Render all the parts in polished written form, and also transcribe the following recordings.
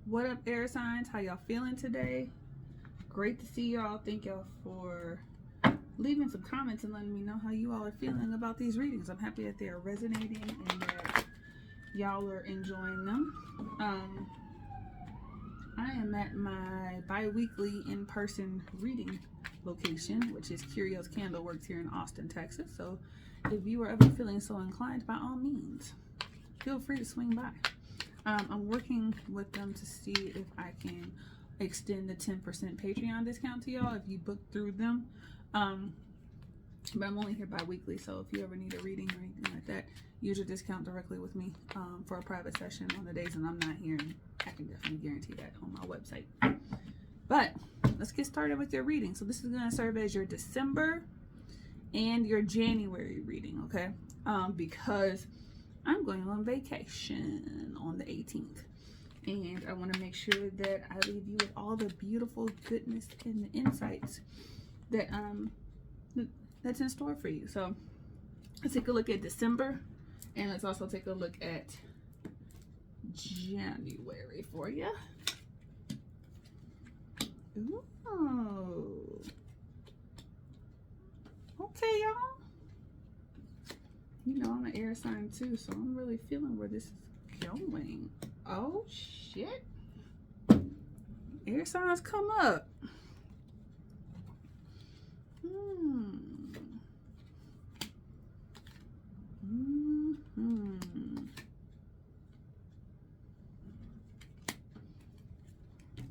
What up, air signs? How y'all feeling today? Great to see y'all. Thank y'all for leaving some comments and letting me know how you all are feeling about these readings. I'm happy that they are resonating and that y'all are enjoying them. I am at my bi-weekly in-person reading location, which is Curio's Candle Works here in Austin, Texas. So if you are ever feeling so inclined, by all means, feel free to swing by. I'm working with them to see if I can extend the 10% Patreon discount to y'all if you book through them. But I'm only here bi-weekly, so if you ever need a reading or anything like that, use your discount directly with me for a private session on the days that I'm not here, and I can definitely guarantee that on my website. But let's get started with your reading. So this is going to serve as your December and your January reading, okay? Because I'm going on vacation on the 18th, and I want to make sure that I leave you with all the beautiful goodness and the insights that that's in store for you. So let's take a look at December, and let's also take a look at January for you. Ooh. Okay, y'all. You know, I'm an air sign too, so I'm really feeling where this is going. Oh, shit. Air signs come up.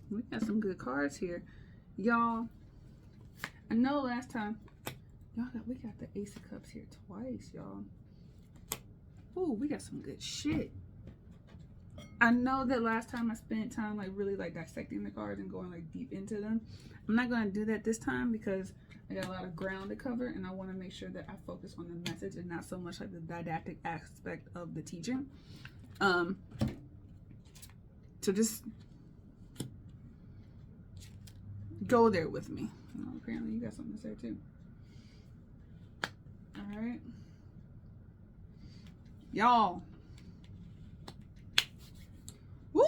We got some good cards here. Y'all, I know last time, we got the Ace of Cups here twice, y'all. Ooh, we got some good shit. I know that last time I spent time like really like dissecting the cards and going like deep into them. I'm not going to do that this time because I got a lot of ground to cover, and I want to make sure that I focus on the message and not so much like the didactic aspect of the teaching. So just go there with me. Oh, apparently you got something to say too. All right, y'all. Woo!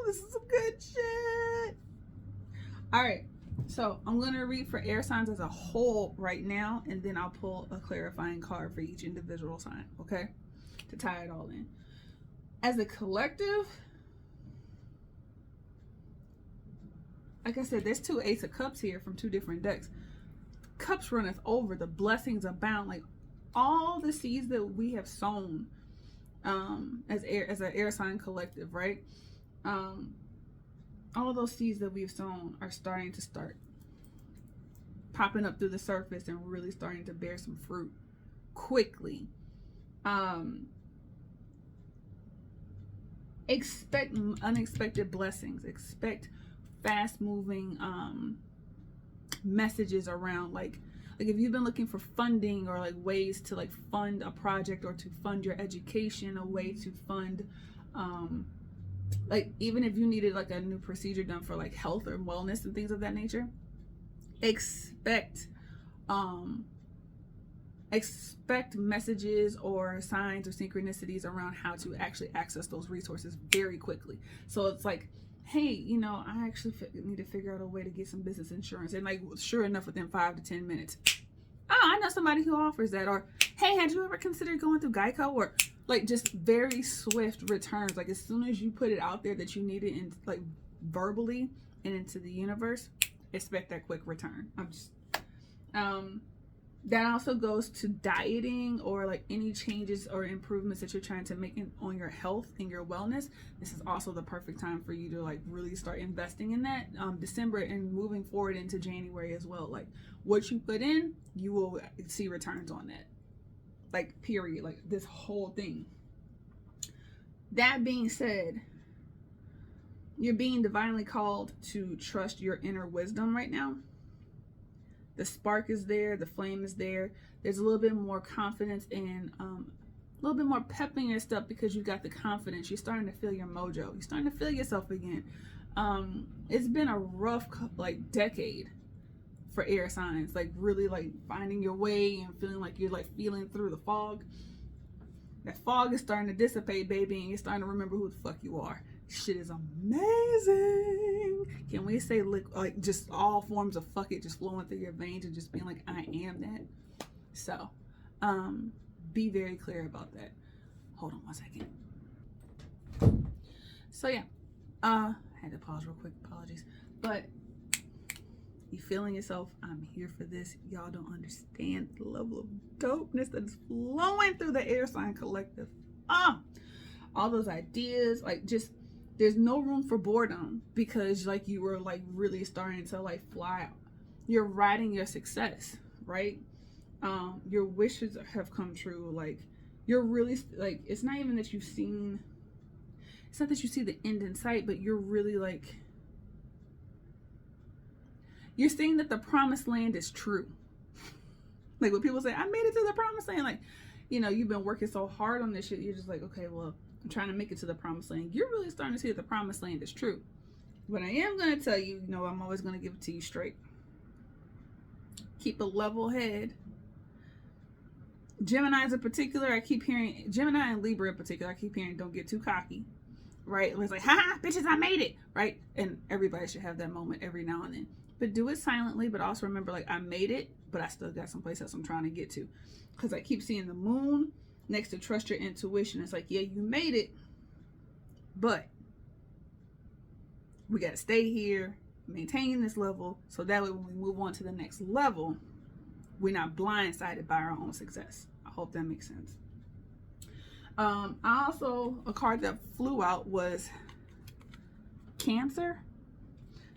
This is some good shit. All right, so I'm gonna read for air signs as a whole right now, and then I'll pull a clarifying card for each individual sign, okay? To tie it all in. As a collective, like I said, there's two Ace of Cups here from two different decks. Cups runneth over, the blessings abound, like all the seeds that we have sown as an air sign collective, right? All those seeds that we've sown are starting to popping up through the surface and really starting to bear some fruit quickly. Expect unexpected blessings. Expect fast moving messages around like if you've been looking for funding or like ways to like fund a project or to fund your education, a way to fund like even if you needed like a new procedure done for like health or wellness and things of that nature, expect messages or signs or synchronicities around how to actually access those resources very quickly. So it's like, hey, you know, I actually need to figure out a way to get some business insurance, and like sure enough, within 5 to 10 minutes, oh, I know somebody who offers that. Or hey, had you ever considered going through Geico? Or like just very swift returns. Like as soon as you put it out there that you need it in like verbally and into the universe, expect that quick return. I'm just that also goes to dieting or like any changes or improvements that you're trying to make on your health and your wellness. This is also the perfect time for you to like really start investing in that. December and moving forward into January as well. Like what you put in, you will see returns on that. Like period. Like this whole thing. That being said, you're being divinely called to trust your inner wisdom right now. The spark is there, the flame is there. There's a little bit more confidence and a little bit more pep in your step because you got the confidence. You're starting to feel your mojo. You're starting to feel yourself again. It's been a rough like decade for air signs, like really like finding your way and feeling like you're like feeling through the fog. That fog is starting to dissipate, baby, and you're starting to remember who the fuck you are. Shit is amazing. Can we say like just all forms of fuck it just flowing through your veins and just being like, I am that. So be very clear about that. Hold on 1 second. So yeah, I had to pause real quick, apologies. But you feeling yourself? I'm here for this. Y'all don't understand the level of dopeness that is flowing through the air sign collective. All those ideas, like, just there's no room for boredom, because like you were like really starting to like fly out. You're riding your success, right? Your wishes have come true. Like, you're really like, it's not even that it's not that you see the end in sight, but you're really like, you're seeing that the promised land is true. Like when people say, I made it to the promised land, like, you know, you've been working so hard on this shit. You're just like, okay, well, I'm trying to make it to the promised land. You're really starting to see that the promised land is true. But I am going to tell you, you know, I'm always going to give it to you straight. Keep a level head. Geminis in particular, I keep hearing, Gemini and Libra in particular, I keep hearing, don't get too cocky, right? It's like, ha, bitches, I made it, right? And everybody should have that moment every now and then. But do it silently, but also remember, like, I made it, but I still got some place else I'm trying to get to. Because I keep seeing the moon next to trust your intuition. It's like, yeah, you made it, but we got to stay here, maintain this level, so that way when we move on to the next level, we're not blindsided by our own success. I hope that makes sense. A card that flew out was Cancer.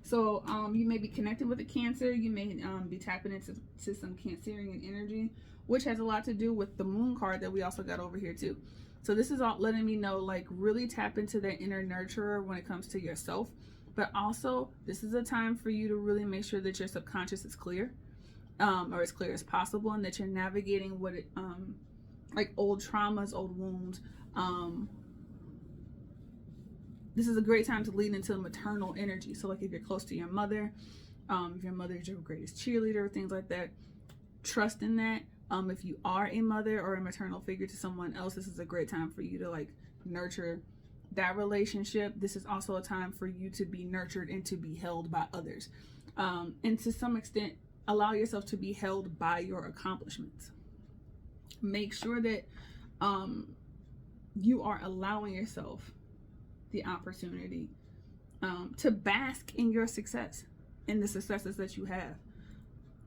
So you may be connected with a Cancer. You may be tapping into some Cancerian energy, which has a lot to do with the moon card that we also got over here too. So this is all letting me know, like, really tap into that inner nurturer when it comes to yourself. But also, this is a time for you to really make sure that your subconscious is clear, or as clear as possible, and that you're navigating what it, like old traumas, old wounds. This is a great time to lean into maternal energy. So like if you're close to your mother, if your mother is your greatest cheerleader, things like that, trust in that. If you are a mother or a maternal figure to someone else, this is a great time for you to like nurture that relationship. This is also a time for you to be nurtured and to be held by others. And to some extent, allow yourself to be held by your accomplishments. Make sure that you are allowing yourself the opportunity to bask in your success, in the successes that you have.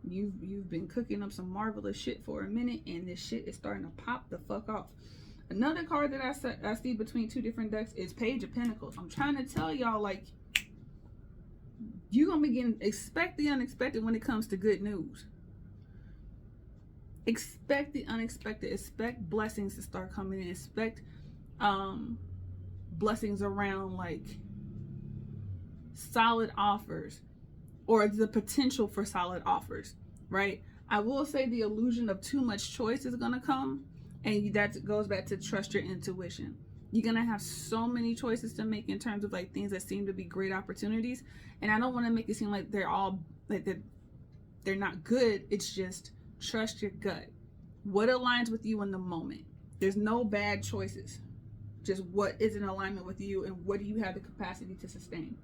You've been cooking up some marvelous shit for a minute, and this shit is starting to pop the fuck off. Another card that I see between two different decks is Page of Pentacles. I'm trying to tell y'all, like, you're gonna begin, expect the unexpected when it comes to good news. Expect the unexpected. Expect blessings to start coming in. Expect blessings around like solid offers, or the potential for solid offers, right? I will say the illusion of too much choice is gonna come, and that goes back to trust your intuition. You're gonna have so many choices to make in terms of like things that seem to be great opportunities, and I don't want to make it seem like they're all like they're not good. It's just trust your gut. What aligns with you in the moment? There's no bad choices. Just what is in alignment with you, and what do you have the capacity to sustain?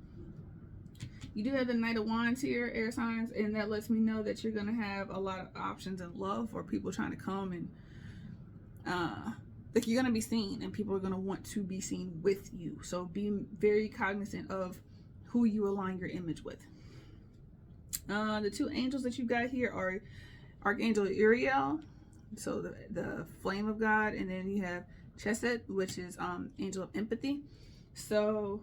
You do have the Knight of Wands here, air signs, and that lets me know that you're going to have a lot of options in love, or people trying to come and like you're going to be seen, and people are going to want to be seen with you. So be very cognizant of who you align your image with. The two angels that you got here are Archangel Uriel, so the flame of God, and then you have Chesed, which is angel of empathy. So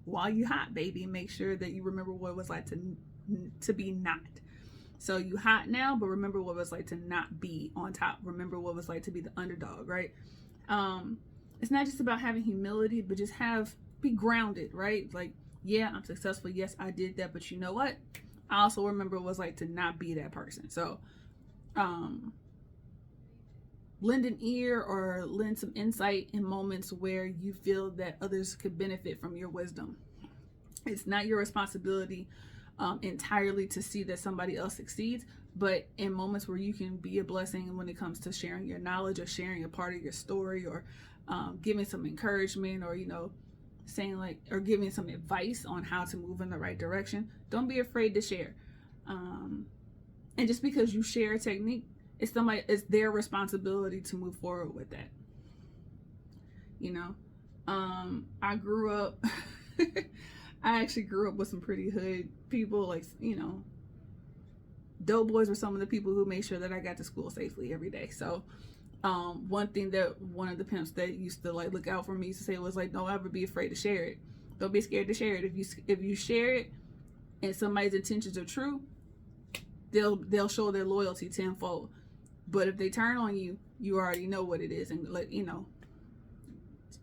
while you hot, baby, make sure that you remember what it was like to be not. So you hot now, but remember what it was like to not be on top. Remember what it was like to be the underdog, right? It's not just about having humility, but just be grounded, right? Like, yeah, I'm successful. Yes, I did that, but you know what? I also remember what it was like to not be that person. So lend an ear or lend some insight in moments where you feel that others could benefit from your wisdom. It's not your responsibility entirely to see that somebody else succeeds, but in moments where you can be a blessing when it comes to sharing your knowledge or sharing a part of your story, or giving some encouragement, or saying like, or giving some advice on how to move in the right direction. Don't be afraid to share. And just because you share a technique, it's their responsibility to move forward with that. I grew up I actually grew up with some pretty hood people, like, dope boys were some of the people who made sure that I got to school safely every day. So one thing that one of the pimps that used to like look out for me used to say was like, don't ever be afraid to share it. Don't be scared to share it. If you share it and somebody's intentions are true, they'll show their loyalty tenfold. But if they turn on you, you already know what it is, and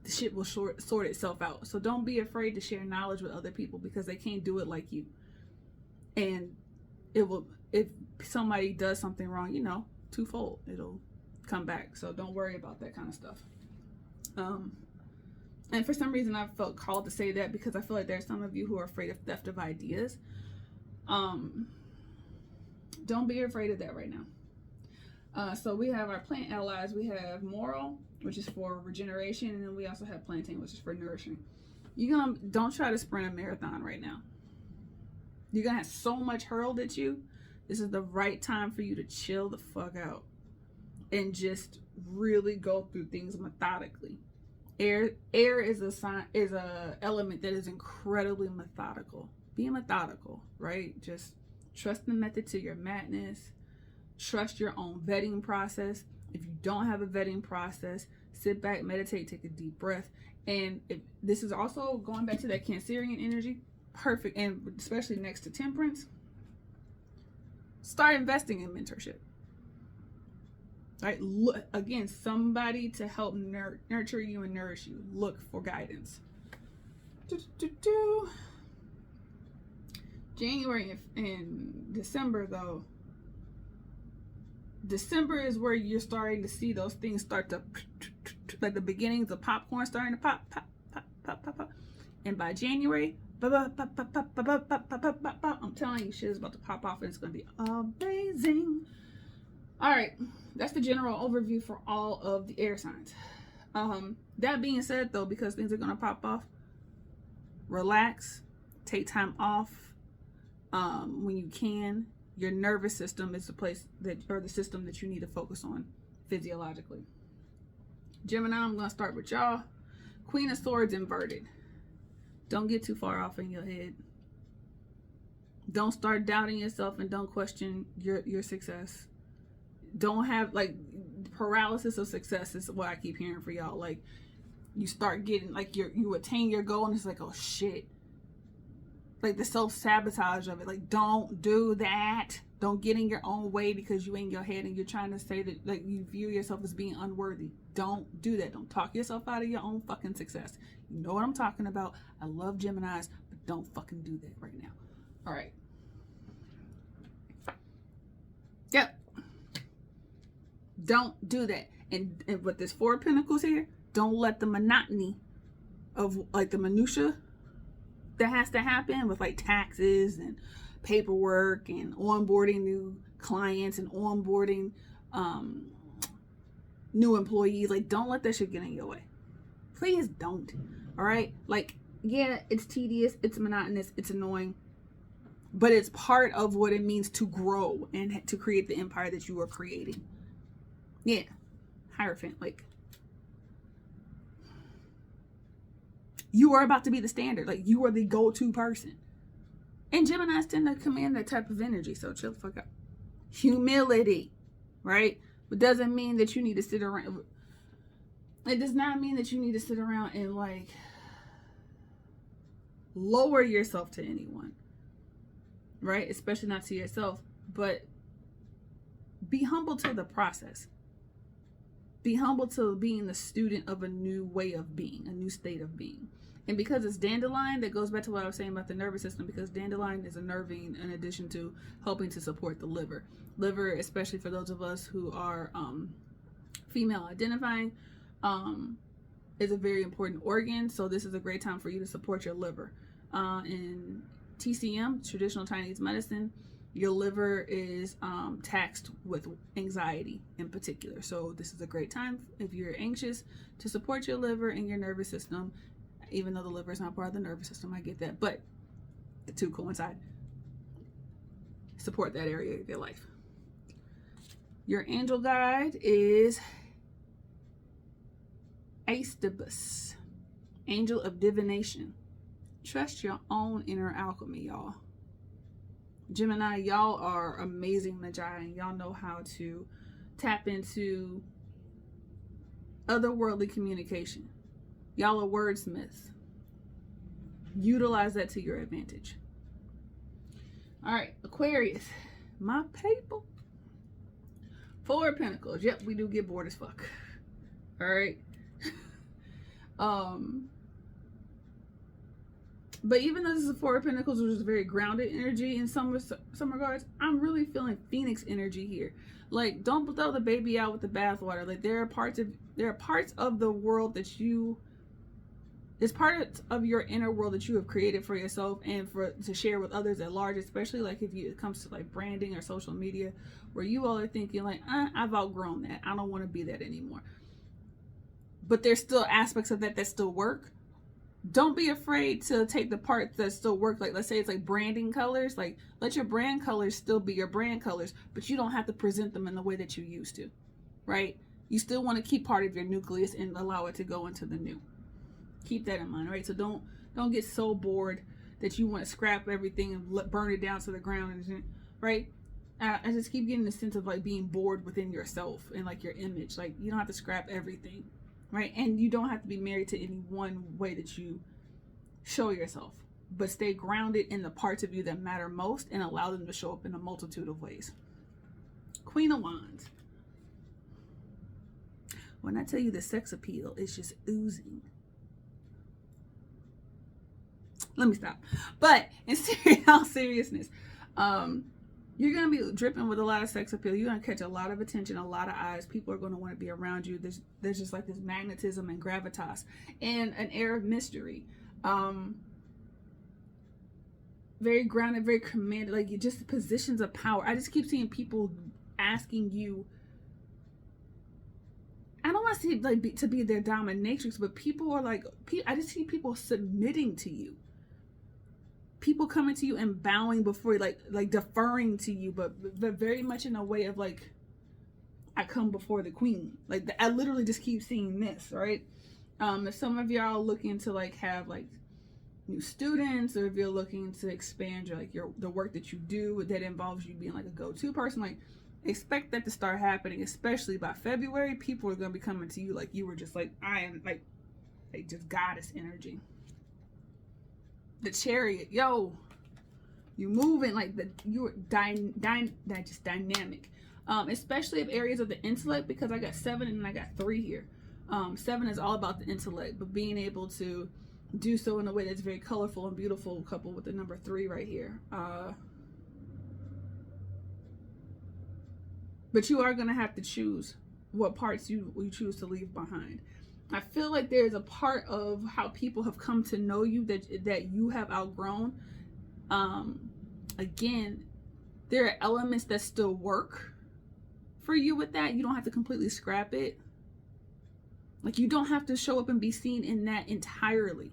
the shit will sort itself out. So don't be afraid to share knowledge with other people, because they can't do it like you. And if somebody does something wrong, twofold, it'll come back. So don't worry about that kind of stuff. And for some reason I felt called to say that, because I feel like there's some of you who are afraid of theft of ideas. Don't be afraid of that right now. So we have our plant allies. We have moral, which is for regeneration, and then we also have plantain, which is for nourishing. Don't try to sprint a marathon right now. You're gonna have so much hurled at you. This is the right time for you to chill the fuck out and just really go through things methodically. Air is a element that is incredibly methodical. Be methodical, right? Just trust the method to your madness. Trust your own vetting process. If you don't have a vetting process, sit back, meditate, take a deep breath. And this is also going back to that Cancerian energy, perfect, and especially next to temperance. Start investing in mentorship. Right? Look, again, somebody to help nurture you and nourish you. Look for guidance. January and December, though. December is where you're starting to see those things start to, like the beginnings of popcorn starting to pop. And by January, I'm telling you, shit is about to pop off, and it's going to be amazing. All right, that's the general overview for all of the air signs. That being said, though, because things are going to pop off, relax, take time off when you can. Your nervous system is the system that you need to focus on physiologically. Gemini, I'm going to start with y'all. Queen of Swords inverted. Don't get too far off in your head. Don't start doubting yourself, and don't question your success. Don't have, like, paralysis of success is what I keep hearing for y'all. Like, you start getting, like, you attain your goal, and it's like, oh shit. Like the self-sabotage of it. Like, don't do that. Don't get in your own way because you in your head and you're trying to say that, like, you view yourself as being unworthy. Don't do that. Don't talk yourself out of your own fucking success. You know what I'm talking about. I love Geminis, but don't fucking do that right now. All right. Yep. Don't do that. And with this Four of Pentacles here, don't let the monotony of, like, the minutia that has to happen with, like, taxes and paperwork and onboarding new clients and onboarding new employees. Like, don't let that shit get in your way. Please don't. All right? Like, yeah, it's tedious, it's monotonous, it's annoying, but it's part of what it means to grow and to create the empire that you are creating. Yeah. Hierophant, like, you are about to be the standard. Like, you are the go-to person. And Geminis tend to command that type of energy, so chill the fuck out. Humility, right? But doesn't mean that you need to sit around. It does not mean that you need to sit around and, like, lower yourself to anyone, right? Especially not to yourself. But be humble to the process. Be humble to being the student of a new way of being, a new state of being. And because it's dandelion, that goes back to what I was saying about the nervous system, because dandelion is a nervine in addition to helping to support the liver. Liver, especially for those of us who are female identifying, is a very important organ. So this is a great time for you to support your liver. And TCM, traditional Chinese medicine, your liver is taxed with anxiety in particular. So this is a great time if you're anxious to support your liver and your nervous system, even though the liver is not part of the nervous system. I get that, but the two coincide. Support that area of your life. Your angel guide is Aestabus, angel of divination. Trust your own inner alchemy, y'all. Gemini, y'all are amazing magi, and y'all know how to tap into otherworldly communication. Y'all are wordsmiths. Utilize that to your advantage. All right, Aquarius, my people. 4 of Pentacles. Yep, we do get bored as fuck. All right. But even though this is a 4 of Pentacles, which is very grounded energy in some regards, I'm really feeling Phoenix energy here. Like, don't throw the baby out with the bathwater. Like, there are parts of the world that it's part of your inner world that you have created for yourself and to share with others at large, especially like if it comes to like branding or social media, where you all are thinking like, I've outgrown that. I don't want to be that anymore. But there's still aspects of that still work. Don't be afraid to take the parts that still work. Like, let's say it's like branding colors. Like, let your brand colors still be your brand colors, but you don't have to present them in the way that you used to, right? You still want to keep part of your nucleus and allow it to go into the new. Keep that in mind, right? So don't get so bored that you want to scrap everything and burn it down to the ground, right? I just keep getting the sense of like being bored within yourself and like your image. Like, you don't have to scrap everything. Right? And you don't have to be married to any one way that you show yourself, but stay grounded in the parts of you that matter most and allow them to show up in a multitude of ways. Queen of Wands. When I tell you the sex appeal is just oozing. Let me stop. But in all seriousness, you're going to be dripping with a lot of sex appeal. You're going to catch a lot of attention, a lot of eyes. People are going to want to be around you. There's just like this magnetism and gravitas and an air of mystery. Very grounded, very commanded, like you just positions of power. I just keep seeing people asking you, I don't want to say like to be their dominatrix, but people are like, I just see people submitting to you. People coming to you and bowing before you, like deferring to you, but very much in a way of like, I come before the queen. Like, I literally just keep seeing this, right? If some of y'all are looking to like have like new students, or if you're looking to expand the work that you do that involves you being like a go-to person, like expect that to start happening, especially by February. People are going to be coming to you like you were just like, I am like just goddess energy. The Chariot, yo, you moving like you're just dynamic, especially of areas of the intellect, because I got 7 and I got 3 here. 7 is all about the intellect, but being able to do so in a way that's very colorful and beautiful, coupled with the number 3 right here. But you are going to have to choose what parts you choose to leave behind. I feel like there's a part of how people have come to know you that you have outgrown. Again, there are elements that still work for you with that. You don't have to completely scrap it. Like, you don't have to show up and be seen in that entirely.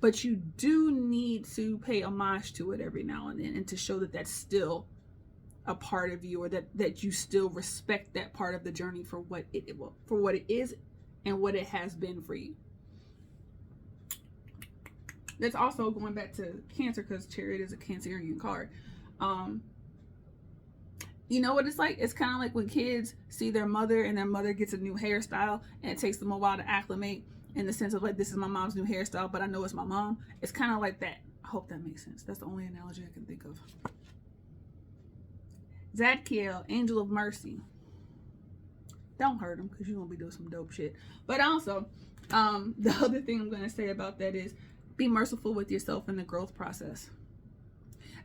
But you do need to pay homage to it every now and then, and to show that that's still a part of you, or that you still respect that part of the journey for what it is and what it has been for you. That's also going back to Cancer, because Chariot is a Cancerian card. You know what it's like? It's kind of like when kids see their mother and their mother gets a new hairstyle, and it takes them a while to acclimate, in the sense of like, this is my mom's new hairstyle, but I know it's my mom. It's kind of like that. I hope that makes sense. That's the only analogy I can think of. Zadkiel, Angel of Mercy. Don't hurt him, because you're going to be doing some dope shit. But also, the other thing I'm going to say about that is be merciful with yourself in the growth process.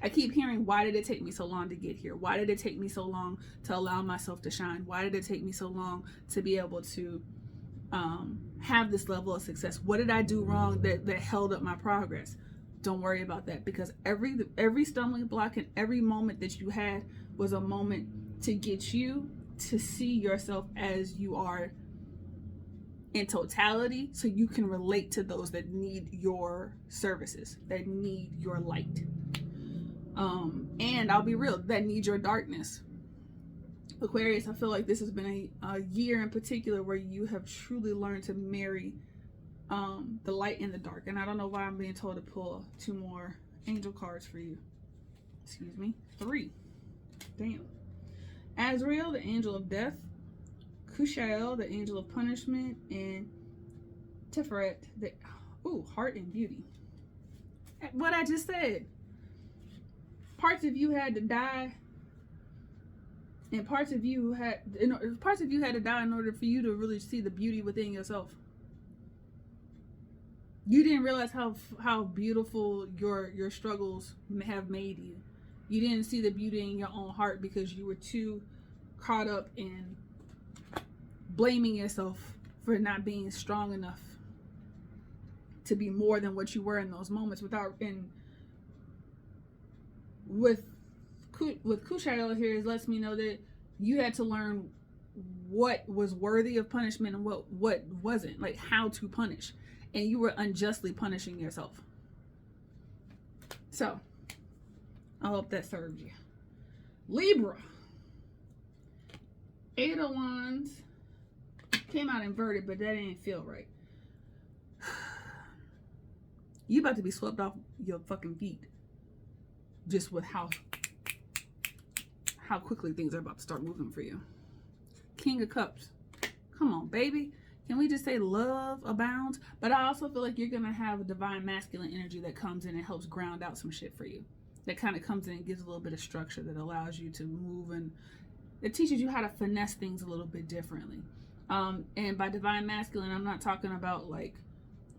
I keep hearing, why did it take me so long to get here? Why did it take me so long to allow myself to shine? Why did it take me so long to be able to have this level of success? What did I do wrong that held up my progress? don't worry about that, because every stumbling block and every moment that you had was a moment to get you to see yourself as you are in totality, so you can relate to those that need your services, that need your light. And I'll be real, that need your darkness. Aquarius, I feel like this has been a year in particular where you have truly learned to marry the light and the dark. And I don't know why I'm being told to pull 2 more angel cards for you. Excuse me, 3. Damn. Azrael, the angel of death. Kushael, the angel of punishment. And Tiferet, the heart and beauty. What I just said. Parts of you had to die, and parts of you had to die in order for you to really see the beauty within yourself. You didn't realize how beautiful your struggles have made you. You didn't see the beauty in your own heart because you were too caught up in blaming yourself for not being strong enough to be more than what you were in those moments. With Kushael here, it lets me know that you had to learn what was worthy of punishment and what wasn't, like how to punish, and you were unjustly punishing yourself. So I hope that served you. Libra, 8 of Wands, came out inverted, but that didn't feel right. You about to be swept off your fucking feet, just with how quickly things are about to start moving for you. King of Cups. Come on, baby. Can we just say love abounds? But I also feel like you're going to have a divine masculine energy that comes in and helps ground out some shit for you. That kind of comes in and gives a little bit of structure that allows you to move, and it teaches you how to finesse things a little bit differently. And by divine masculine, I'm not talking about like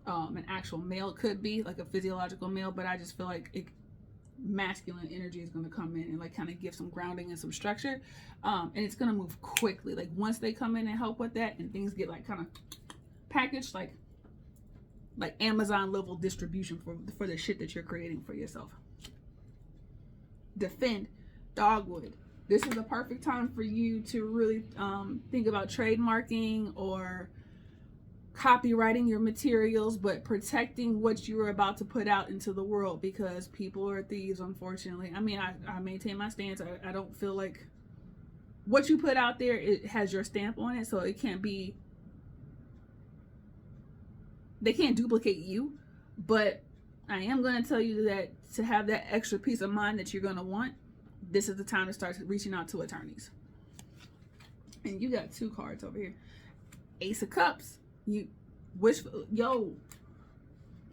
an actual male. It could be like a physiological male, but I just feel like masculine energy is going to come in and like kind of give some grounding and some structure, and it's going to move quickly. Like once they come in and help with that, and things get like kind of packaged, like Amazon level distribution for the shit that you're creating for yourself. Defend, dogwood. This is a perfect time for you to really think about trademarking or copywriting your materials, but protecting what you are about to put out into the world, because people are thieves, unfortunately. I mean, I maintain my stance. I don't feel like what you put out there, it has your stamp on it, so it can't be, they can't duplicate you. But I am going to tell you that to have that extra peace of mind that you're going to want, this is the time to start reaching out to attorneys. And you got 2 cards over here. Ace of Cups. You wish, yo,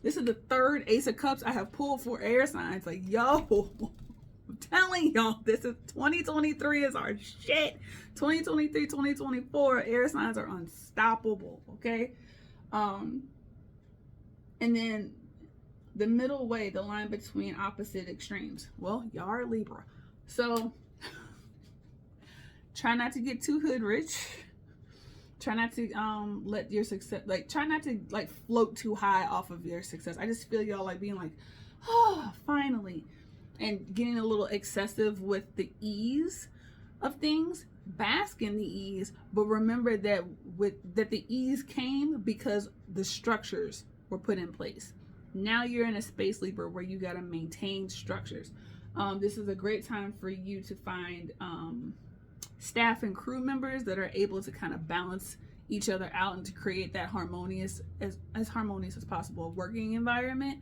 this is the 3rd Ace of Cups I have pulled for air signs. Like, yo, I'm telling y'all, this is 2023 is our shit. 2023, 2024, air signs are unstoppable. Okay. And then the middle way, the line between opposite extremes. Well, y'all are Libra, so try not to get too hood rich. Try not to let your success, like, try not to like float too high off of your success. I just feel y'all like being like, oh, finally, and getting a little excessive with the ease of things. Bask in the ease, but remember that the ease came because the structures were put in place. Now you're in a space, Libra, where you got to maintain structures. This is a great time for you to find staff and crew members that are able to kind of balance each other out and to create that harmonious, as harmonious as possible working environment.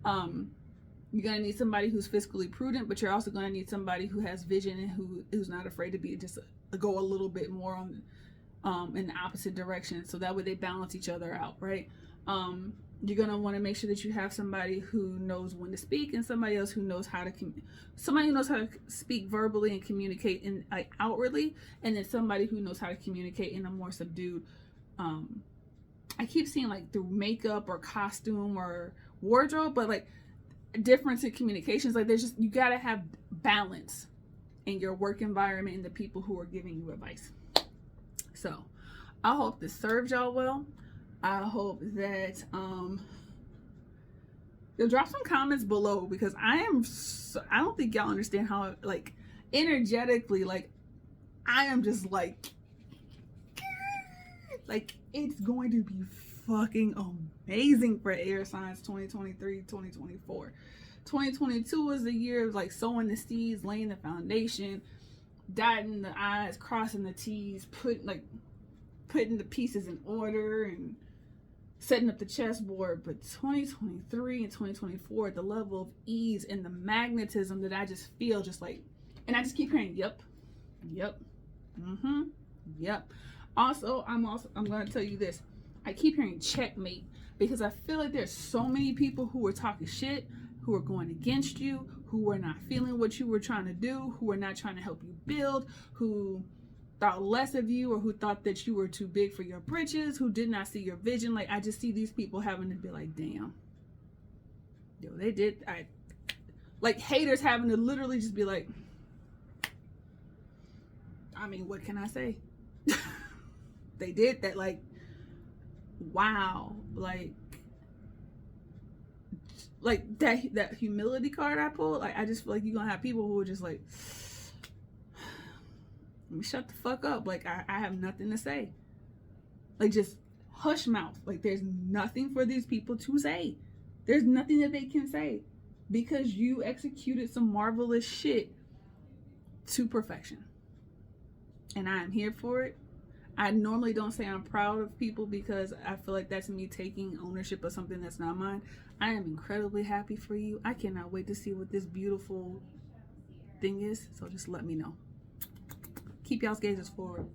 You're going to need somebody who's fiscally prudent, but you're also going to need somebody who has vision and who's not afraid to be just go a little bit more on in the opposite direction, so that way they balance each other out, right? You're going to want to make sure that you have somebody who knows when to speak, and somebody else who knows how to somebody who knows how to speak verbally and communicate in outwardly, and then somebody who knows how to communicate in a more subdued, I keep seeing like through makeup or costume or wardrobe, but like difference in communications. Like there's just, you got to have balance in your work environment and the people who are giving you advice. So I hope this served y'all well. I hope that Yo, drop some comments below because I don't think y'all understand how, like, energetically, like, I am just like it's going to be fucking amazing for air signs 2023, 2024. 2022 was the year of like sowing the seeds, laying the foundation, dotting the I's, crossing the T's, putting the pieces in order and setting up the chessboard. But 2023 and 2024, the level of ease and the magnetism that I just feel, just like, and I just keep hearing yep, yep. Also, I'm going to tell you this. I keep hearing checkmate because I feel like there's so many people who are talking shit, who are going against you, who are not feeling what you were trying to do, who are not trying to help you build, who thought less of you, or who thought that you were too big for your britches, who did not see your vision. Like, I just see these people having to be like, damn, yo, they did. Like haters having to literally just be like, I mean, what can I say? They did that. Like, wow. Like that humility card I pulled. Like, I just feel like you're gonna have people who are just like, let me shut the fuck up. Like, I have nothing to say. Like, just hush mouth. Like, there's nothing for these people to say. There's nothing that they can say because you executed some marvelous shit to perfection. And I am here for it. I normally don't say I'm proud of people because I feel like that's me taking ownership of something that's not mine. I am incredibly happy for you. I cannot wait to see what this beautiful thing is. So just let me know. Keep y'all's gazes forward.